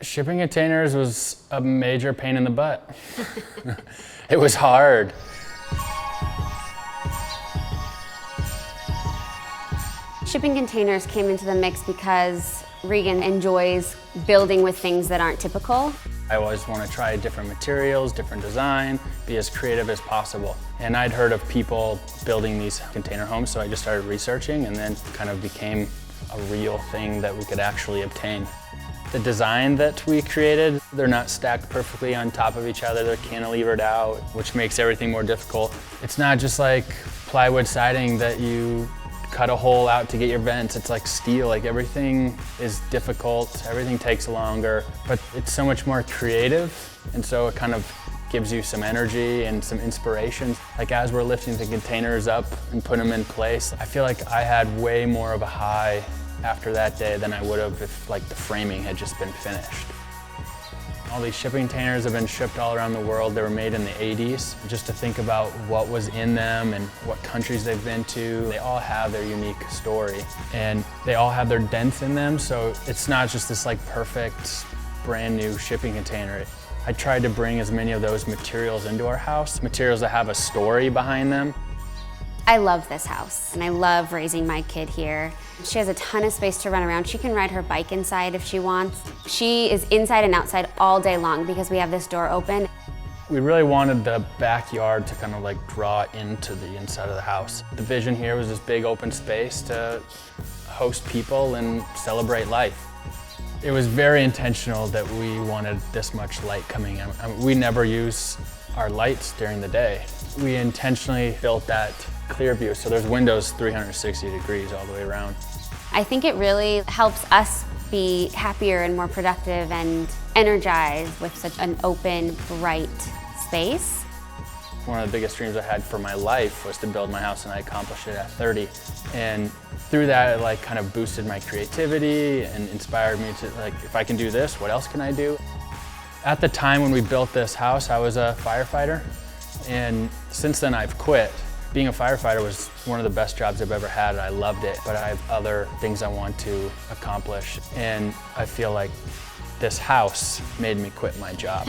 Shipping containers was a major pain in the butt. It was hard. Shipping containers came into the mix because Regan enjoys building with things that aren't typical. I always want to try different materials, different design, be as creative as possible. And I'd heard of people building these container homes, so I just started researching and then kind of became a real thing that we could actually obtain. The design that we created, they're not stacked perfectly on top of each other, they're cantilevered out, which makes everything more difficult. It's not just like plywood siding that you cut a hole out to get your vents. It's like steel, like everything is difficult, everything takes longer, but it's so much more creative, and so it kind of gives you some energy and some inspiration. Like as we're lifting the containers up and putting them in place, I feel like I had way more of a high after that day than I would have if like the framing had just been finished. All these shipping containers have been shipped all around the world. They were made in the 80s. Just to think about what was in them and what countries they've been to, they all have their unique story. And they all have their dents in them, so it's not just this like perfect, brand new shipping container. I tried to bring as many of those materials into our house, materials that have a story behind them. I love this house, and I love raising my kid here. She has a ton of space to run around. She can ride her bike inside if she wants. She is inside and outside all day long because we have this door open. We really wanted the backyard to kind of like draw into the inside of the house. The vision here was this big open space to host people and celebrate life. It was very intentional that we wanted this much light coming in. I mean, we never use our lights during the day. We intentionally built that clear view, so there's windows 360 degrees all the way around. I think it really helps us be happier and more productive and energized with such an open, bright space. One of the biggest dreams I had for my life was to build my house, and I accomplished it at 30. And through that, it like kind of boosted my creativity and inspired me to like, if I can do this, what else can I do? At the time when we built this house, I was a firefighter. And since then I've quit. Being a firefighter was one of the best jobs I've ever had, and I loved it, but I have other things I want to accomplish. And I feel like this house made me quit my job.